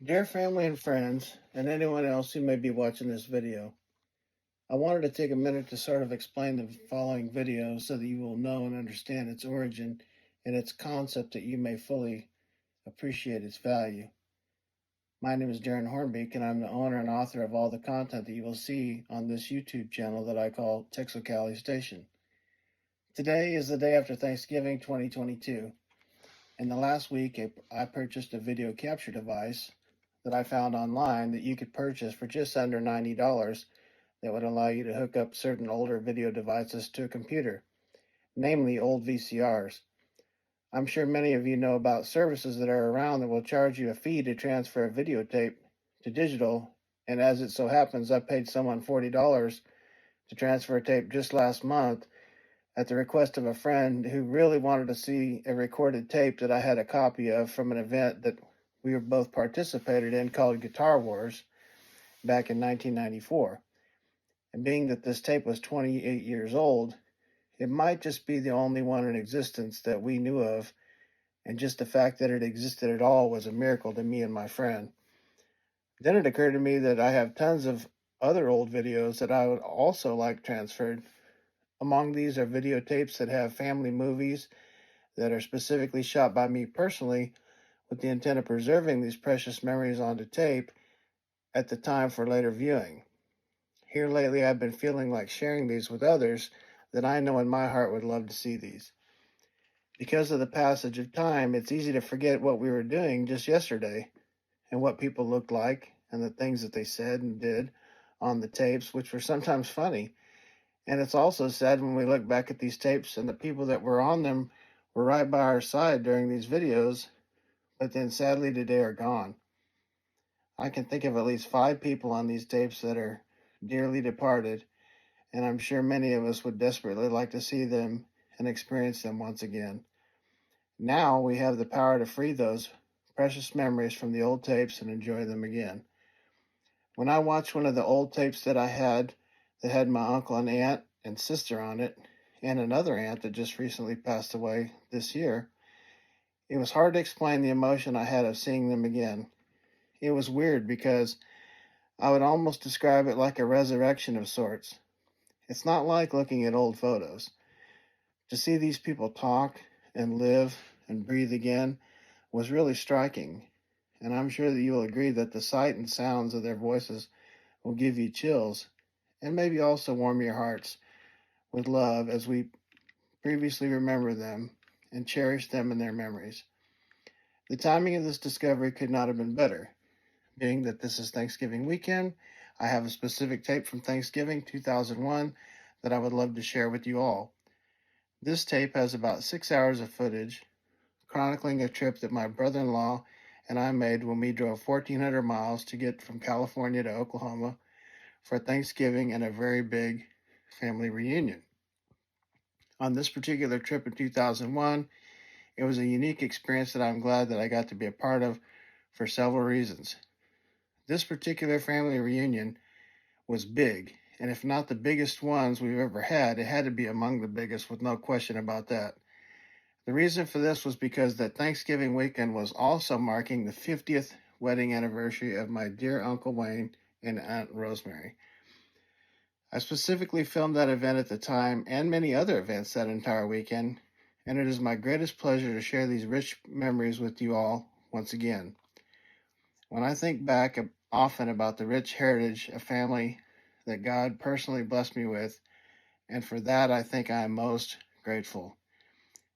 Dear family and friends, and anyone else who may be watching this video, I wanted to take a minute to sort of explain the following video so that you will know and understand its origin and its concept that you may fully appreciate its value. My name is Daron Hornbeek, and I'm the owner and author of all the content that you will see on this YouTube channel that I call Texocali Station. Today is the day after Thanksgiving 2022. In the last week, I purchased a video capture device that I found online that you could purchase for just under $90 that would allow you to hook up certain older video devices to a computer, namely old VCRs. I'm sure many of you know about services that are around that will charge you a fee to transfer a videotape to digital, and as it so happens, I paid someone $40 to transfer a tape just last month at the request of a friend who really wanted to see a recorded tape that I had a copy of from an event that we were both participated in called Guitar Wars back in 1994. And being that this tape was 28 years old, it might just be the only one in existence that we knew of, and just the fact that it existed at all was a miracle to me and my friend. Then it occurred to me that I have tons of other old videos that I would also like transferred. Among these are videotapes that have family movies that are specifically shot by me personally with the intent of preserving these precious memories onto tape at the time for later viewing. Here lately, I've been feeling like sharing these with others that I know in my heart would love to see these. Because of the passage of time, it's easy to forget what we were doing just yesterday and what people looked like and the things that they said and did on the tapes, which were sometimes funny. And it's also sad when we look back at these tapes and the people that were on them were right by our side during these videos, but then sadly today are gone. I can think of at least 5 people on these tapes that are dearly departed, and I'm sure many of us would desperately like to see them and experience them once again. Now we have the power to free those precious memories from the old tapes and enjoy them again. When I watched one of the old tapes that I had that had my uncle and aunt and sister on it, and another aunt that just recently passed away this year, it was hard to explain the emotion I had of seeing them again. It was weird because I would almost describe it like a resurrection of sorts. It's not like looking at old photos. To see these people talk and live and breathe again was really striking, and I'm sure that you will agree that the sight and sounds of their voices will give you chills and maybe also warm your hearts with love as we previously remember them and cherish them and their memories. The timing of this discovery could not have been better. Being that this is Thanksgiving weekend, I have a specific tape from Thanksgiving 2001 that I would love to share with you all. This tape has about 6 hours of footage chronicling a trip that my brother-in-law and I made when we drove 1,400 miles to get from California to Oklahoma for Thanksgiving and a very big family reunion. On this particular trip in 2001, it was a unique experience that I'm glad that I got to be a part of for several reasons. This particular family reunion was big, and if not the biggest ones we've ever had, it had to be among the biggest with no question about that. The reason for this was because that Thanksgiving weekend was also marking the 50th wedding anniversary of my dear Uncle Wayne and Aunt Rosemary. I specifically filmed that event at the time and many other events that entire weekend, and it is my greatest pleasure to share these rich memories with you all once again. When I think back often about the rich heritage of family that God personally blessed me with, and for that I think I am most grateful.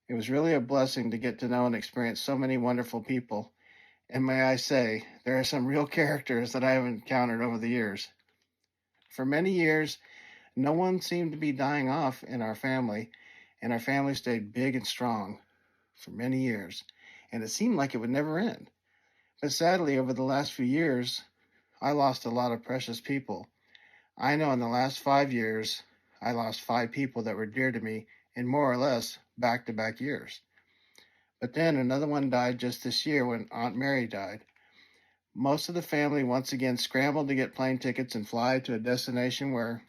It was really a blessing to get to know and experience so many wonderful people, and may I say, there are some real characters that I have encountered over the years. For many years, no one seemed to be dying off in our family, and our family stayed big and strong for many years, and it seemed like it would never end. But sadly, over the last few years, I lost a lot of precious people. I know in the last 5 years, I lost 5 people that were dear to me in more or less back-to-back years. But then another one died just this year when Aunt Mary died. Most of the family once again scrambled to get plane tickets and fly to a destination where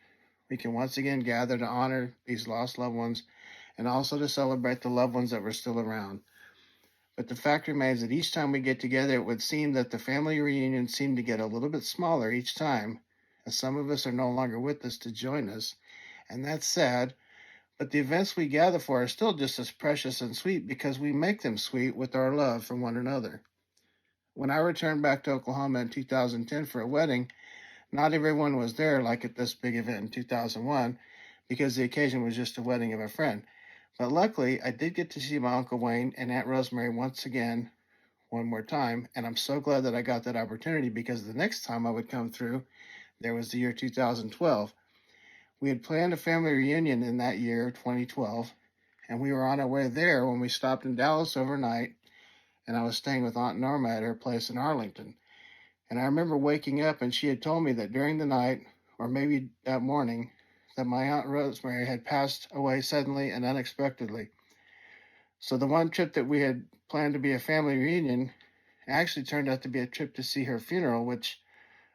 we can once again gather to honor these lost loved ones and also to celebrate the loved ones that were still around. But the fact remains that each time we get together, it would seem that the family reunion seemed to get a little bit smaller each time, as some of us are no longer with us to join us. And that's sad, but the events we gather for are still just as precious and sweet because we make them sweet with our love for one another. When I returned back to Oklahoma in 2010 for a wedding, not everyone was there like at this big event in 2001 because the occasion was just a wedding of a friend. But luckily, I did get to see my Uncle Wayne and Aunt Rosemary once again, one more time, and I'm so glad that I got that opportunity because the next time I would come through, there was the year 2012. We had planned a family reunion in that year, 2012, and we were on our way there when we stopped in Dallas overnight, and I was staying with Aunt Norma at her place in Arlington. And I remember waking up and she had told me that during the night, or maybe that morning, that my Aunt Rosemary had passed away suddenly and unexpectedly. So the one trip that we had planned to be a family reunion actually turned out to be a trip to see her funeral, which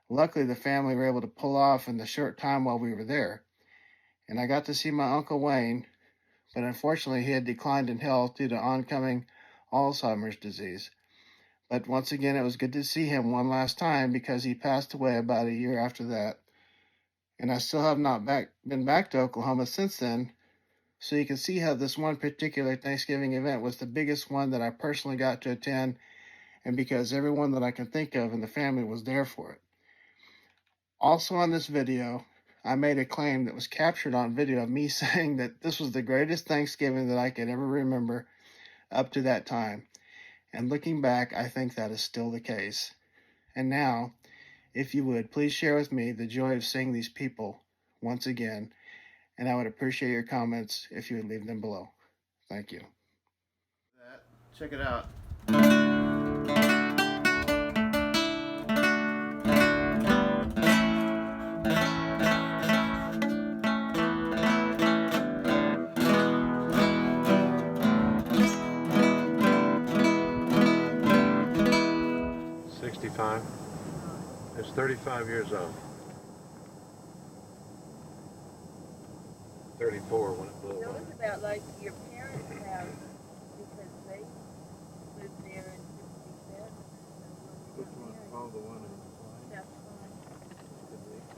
luckily the family were able to pull off in the short time while we were there. And I got to see my Uncle Wayne, but unfortunately he had declined in health due to oncoming Alzheimer's disease. But once again, it was good to see him one last time because he passed away about a year after that. And I still have not been back to Oklahoma since then. So you can see how this one particular Thanksgiving event was the biggest one that I personally got to attend, and because everyone that I can think of in the family was there for it. Also on this video, I made a claim that was captured on video of me saying that this was the greatest Thanksgiving that I could ever remember up to that time. And looking back, I think that is still the case. And now, if you would, please share with me the joy of seeing these people once again, and I would appreciate your comments if you would leave them below. Thank you. Check it out. 65. It's 35 years old. 34 when it blew It away. was about like your parents' house because they lived there in 67. Which one? Oh, the one in That's fine.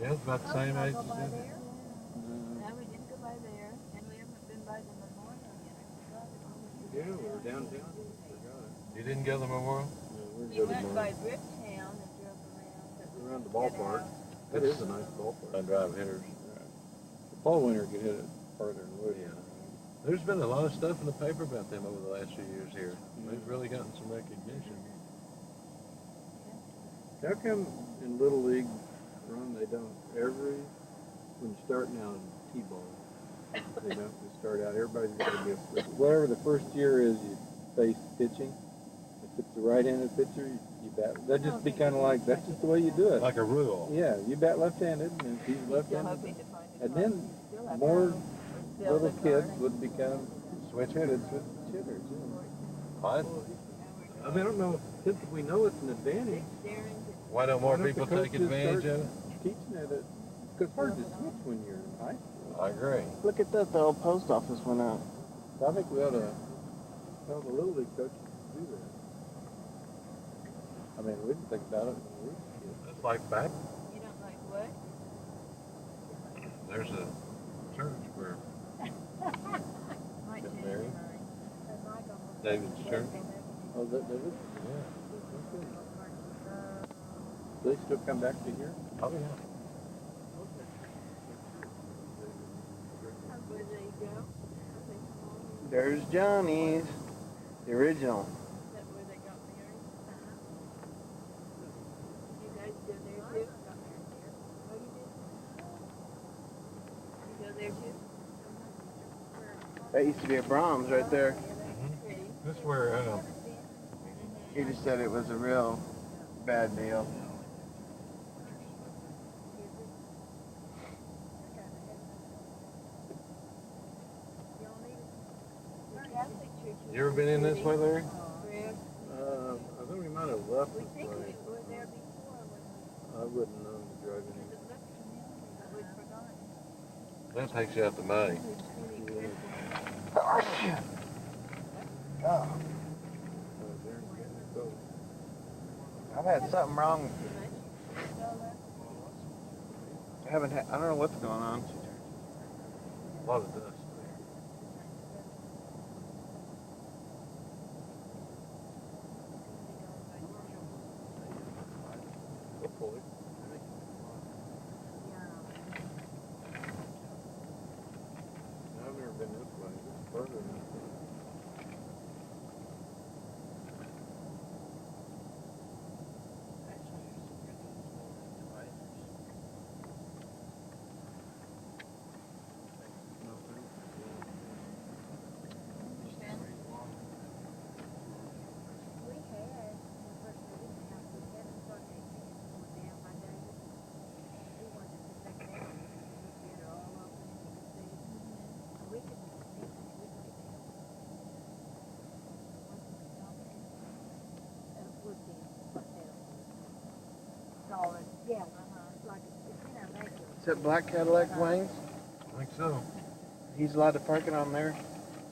Yeah, it's about the same age Go as by that. there? No, we didn't go by there, and we haven't been by the memorial yet. I forgot it. Yeah, we were downtown. Forgot it. You didn't go to the memorial? We went by Bricktown and drove around. But we Around the didn't get ballpark. out. That is a nice ballpark. I drive hitters. The fall winter could hit it farther than Woody. Yeah. There's been a lot of stuff in the paper about them over the last few years here. They've really gotten some recognition. How come in Little League run they don't when you start now in T-ball, they don't just start out, everybody's got to be whatever the first year is you face pitching. If it's the right-handed pitcher, you bat. That just be kind of like, that's just the way you do it. Like a rule. Yeah, you bat left-handed, and if he's Still left-handed, hoping to find a and car. then Still have more Still little the kids car. would become Switch-hitters. switch hitters. Yeah. What? I mean, I don't know if we know it's an advantage. Why don't more Why don't people the take coaches advantage start of it? teaching it? Because it's hard to switch when you're in high school. I agree. Look at that, the old post office went out. So I think we ought to tell the Little League coaches to do that. I mean, we didn't think about it when we were kids. It's like back. You don't like what? There's a church where Might Get change married? mine. David's church. Oh, that David? Yeah. Do they still come back to here? Oh, yeah. Where they go? There's Johnnies, the original. Is that where they got married? You guys go there too? Oh, you did? You go there too? That used to be a Brahms right there. Pretty. This is where, He just said it was a real bad deal. you ever been in this way, Larry? I think we might have left We this think way. we were there before when I wouldn't know to drive it in. looked familiar, but we'd forgotten. That takes you out the money. I've had something wrong. I don't know what's going on. A lot of dust. Hopefully. I've never been this way. It's further than this. Yeah, Is that black Cadillac Wayne's? I think so. He's allowed to park it on their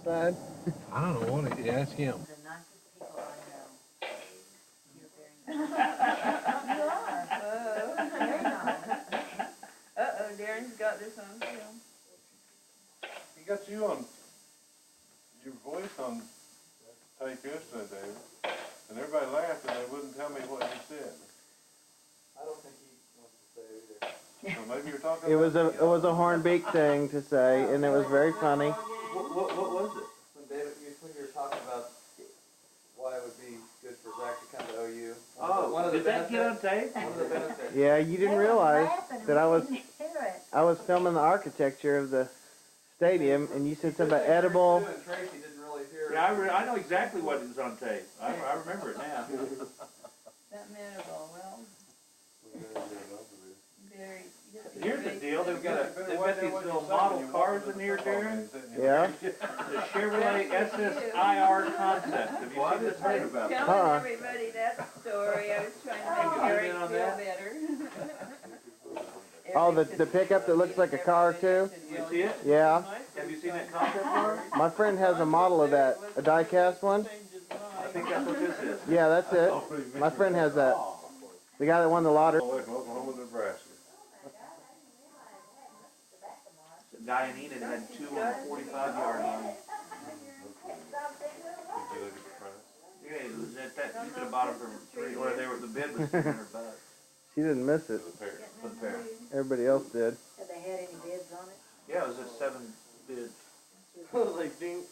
side? I don't know what he ask him. the nicest people I know. You're very nice. You are. Very nice. Uh-oh, Darren's got this on film. He got you on your voice on tape yesterday, David, and everybody laughed and they wouldn't tell me what you said. I don't think he wants to say it either. So maybe you're talking. It was a Hornbeek thing to say, and it was very funny. What was it? When David, when you were talking about why it would be good for Zach to come to OU. One of the Did that get on benefits- tape? One of the benefits. Yeah, you didn't realize that I was filming the architecture of the stadium, and you said something about edible. And Tracy didn't really hear. Yeah, I know exactly what is on tape. I remember it now. That manable, well, very. Here's the deal, they've got these little model cars in here, Darren. Yeah. The Chevrolet SSIR concept. Have you seen this I thing? was telling Uh-uh. everybody that story, I was trying to make Oh. Eric You in on feel that? better. Oh, the pickup that looks like a car too? You see it? Yeah. Have you seen that concept car? My friend has a model of that, a die-cast one. I think that's what this is. Yeah, that's it. My friend has that. The guy that won the lottery. Away from Oklahoma, Nebraska. The guy in Enid had 2 on 45-yard line. Did you look at the price? Yeah, it was at that, you could have bought it for 3, or they were, the bid was $300 She didn't miss it. For the pair. for the pair. Everybody else did. Have they had any bids on it? Yeah, it was a 7 bid. Like, ding.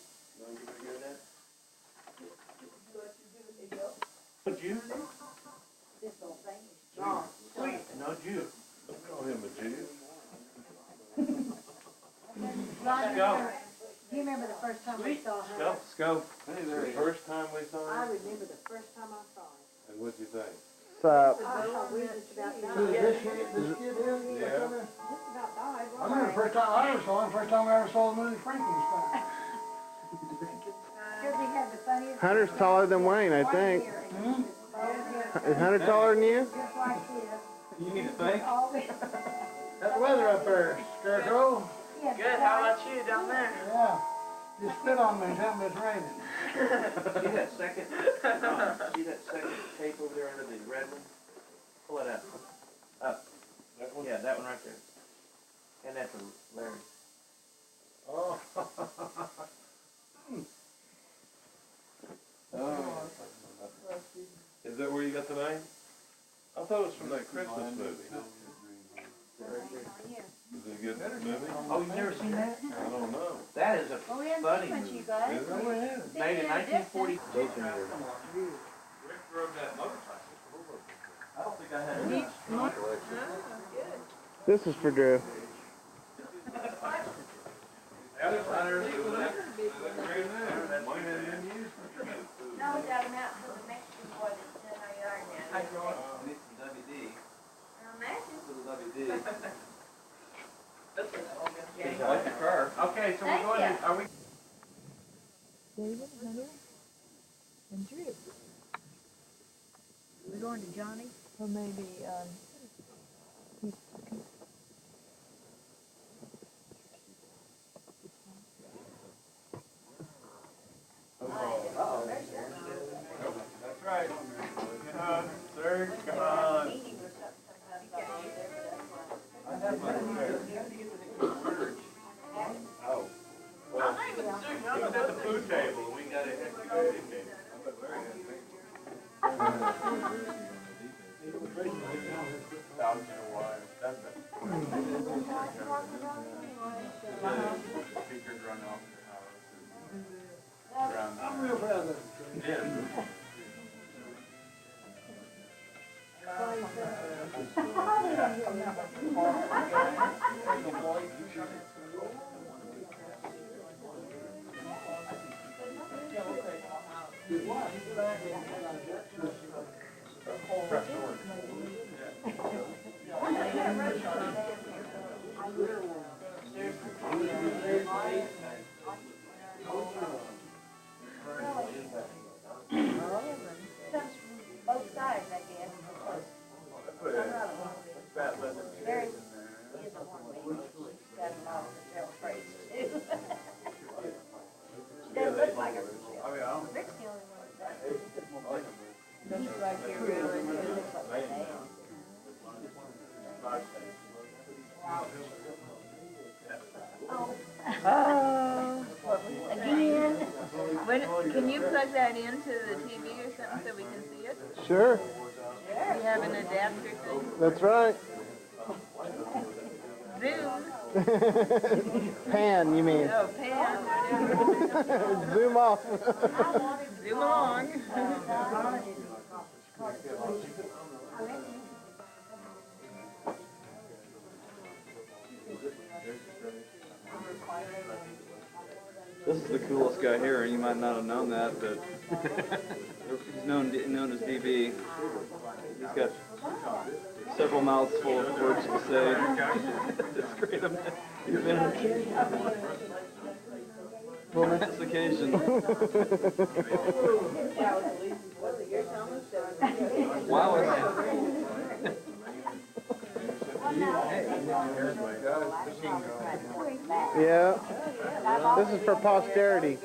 No Jew? This whole thing is strong. Sweet, no Jew. Don't call him a Jew. Ron, Go. do you remember the first time we saw her? Go. Scope. Hey, the first time we saw I him, remember the first time I saw her. and what'd you think? Sup? I thought we just about died. This kid here? Yeah. Just about died. I remember the first time I ever saw him, first time I ever saw the movie Frankenstein. Because he had the funniest. Hunter's taller than Wayne, I think. Hmm? Is Hunter taller than you? Just like this. You need to think. All this. That weather up there, Scarecrow. Good, how about you down there? Yeah. You spit on me and tell me it's raining. See that second tape over there under the red one? Pull it out. Up. That one? Yeah, that one right there. And that's a Larry. Oh. Is that where you got the name? I thought it was from that Christmas movie. Is it a good movie? Oh, you've never seen that? I don't know. That is a Oh, we haven't funny seen much, movie. you guys. Is it? Made in 1940. Rick drove that motorcycle. I don't think I had This is for Drew. No, we got him out to the Mexican boy that's in our yard now. I need some WD. Imagine. For the WD. I like the car. Okay, so we're Thank going you. to, are we? David, Hunter, and Drew. We're going to Johnnie. Or maybe, That's right. Good hug, third. Speakers run off the house. I'm real proud of it. Both sides, I guess. There is a one baby. She's got a lot of herself braids too. She doesn't look like her. Rick's the only one that does. He's right here really good. Looks like my dad. Again. Can you plug that into the TV or something so we can see it? Sure, You have an adapter thing? that's right. Zoom. Pan, you mean? Oh, pan, whatever. Zoom off. Zoom along. This is the coolest guy here, and you might not have known that, but he's known as DB. He's got several mouths full of words to say. It's great. He's been momentous occasion. Wow. Yeah, this is for posterity.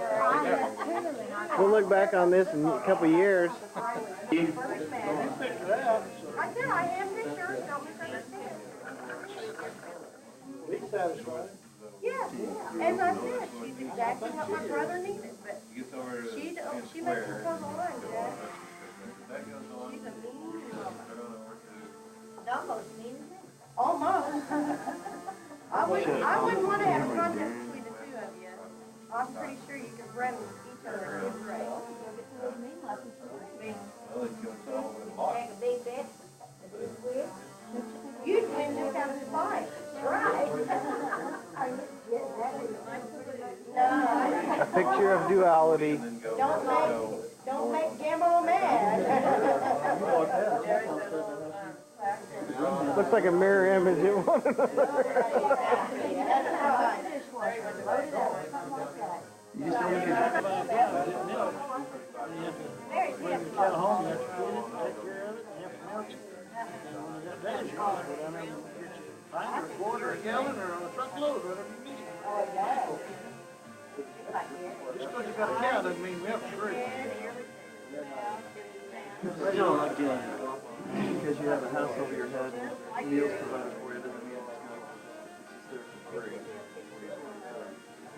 We'll look back on this in a couple of years. Right there, I have pictures, don't misunderstand. Be satisfied. Yeah, as I said, she's exactly what my brother needed, but she makes her come on, Jack. She's a mean woman. Almost mean, isn't it? Almost. I wouldn't want to have a contest between the two of you. I'm pretty sure you could run each other at a good rate. Take a big bet. You'd win just out of spite. Right. A picture of duality. Don't make Gambo mad. Looks like a mirror image of one another. You just don't get it. Very When you get home, you have to feed it, take care of it, you have to milk it. And when you got that, you can go down there and get you a pint or a quarter, a gallon, or a truckload, whatever you need. Just because you got a cow doesn't mean milk's free. You know, like, just because you have a house over your head and meals provided for you doesn't mean it's there for free.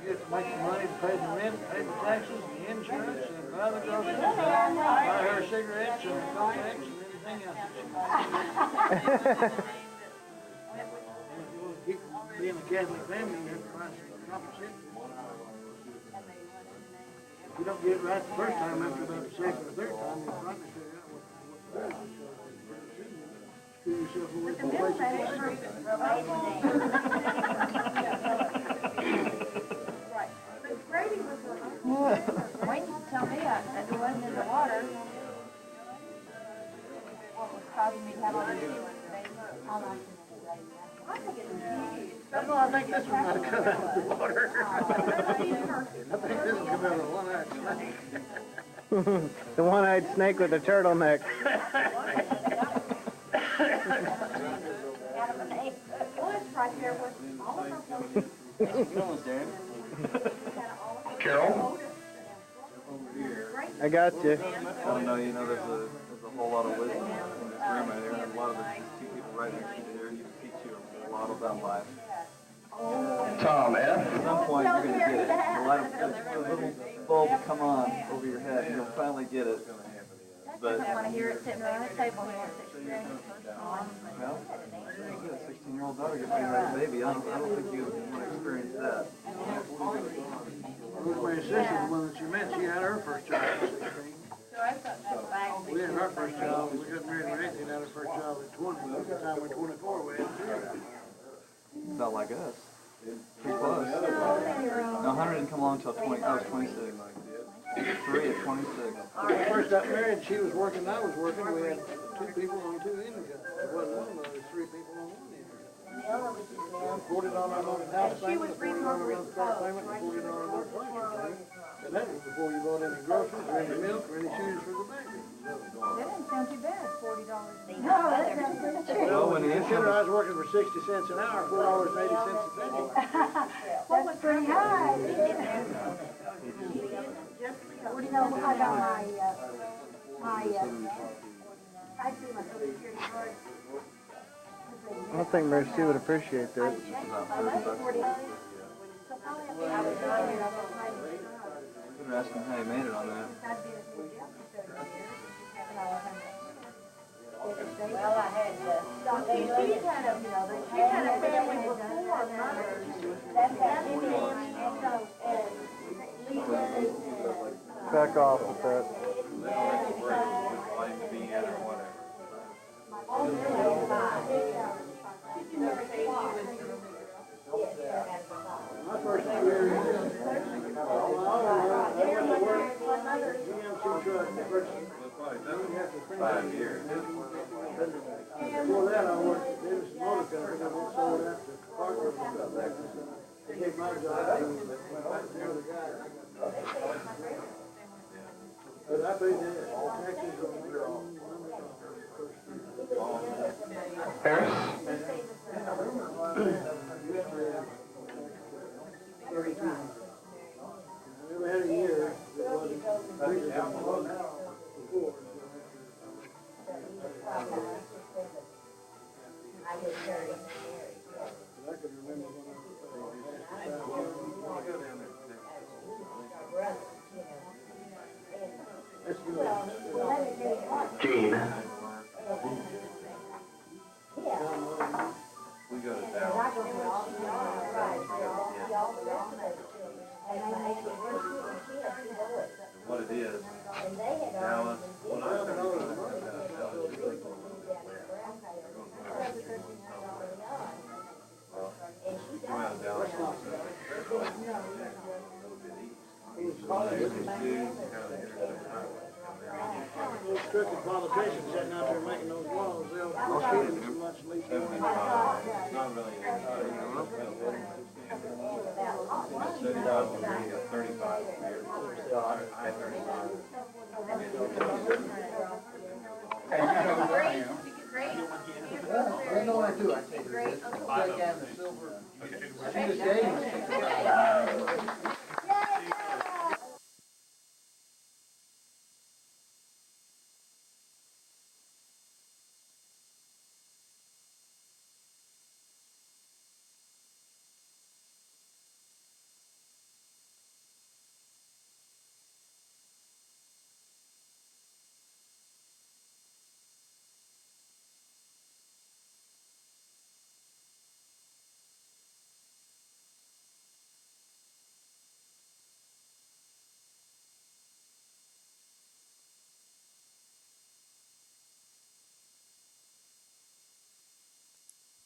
You have to make the money to pay the rent, pay the taxes, the insurance, and buy the groceries, buy her cigarettes and contacts and everything else. And if you want to keep being a Catholic family, you have to find some compensation. If you don't get it right the first time, after about the second or third time, you'll probably figure out what to do. Screw yourself away from the Right. But Grady was Wayne used to tell me that it wasn't in the water. What was causing me to have all these feelings today? I think it's Well, I think this one might have come out of the water. I think this will come out of the one-eyed snake. The one-eyed snake with a turtleneck. right there with all of our Carol? I got you. I don't know, you know, there's a whole lot of wisdom in this room right here, and a lot of it's just two people right next to you there, and you can teach you a lot about life. Tom, F. At some point, you're going to get it. A lot of little bulb will come on over your head and you'll finally get it. But, I want to hear it sitting around the table. He wants to experience it. well, you got a 16-year-old daughter get married by a baby. I don't think you want to experience that. Rosemary's sister, the one that you met, she had her first child at 16. So I thought that bag. We had our first child, we got married at 18, had our first child at 20. By the time we were 24, we had two. Not like us. Pretty close. No, Hunter didn't come along until 20. I was 26. 3 at 26. When we first got married, she was working, I was working. We had 2 people on 2 incomes. It wasn't one, there was 3 people on 1 income. $40 a month house payment, $40 a month car payment, and $40 a month blanket payment. And that was before you bought any groceries or any milk or any shoes for the baby. That didn't sound too bad, $40. Well, when the consider I was working for 60 cents an hour, $4.80 a penny. That was pretty high. Well, you know, I got I see my Social Security card. I don't think Mary Sue would appreciate that. You were asking how you made it on that. Well, I had she had a family with 4 mothers. Back off with that. My first year, GMC truck, first 5 years. Before that, I worked at Davis Motor Company, and we sold after Parkwood and stuff like that. They gave my job to the other guy. But I paid the taxes on their own. Paris? We never had a year that wasn't bigger than the one before. I could remember when That's good. Gene. We go to Daron. What it is, Dallas, when I started Dallas was really cool. Well, come out of Dallas, a little bit east. Those crooked politicians sitting out there making those laws, they'll shoot them so much least. Not really. 75 would be a 35 here. I-35. I know I do. I take this. I got the silver. She just gave me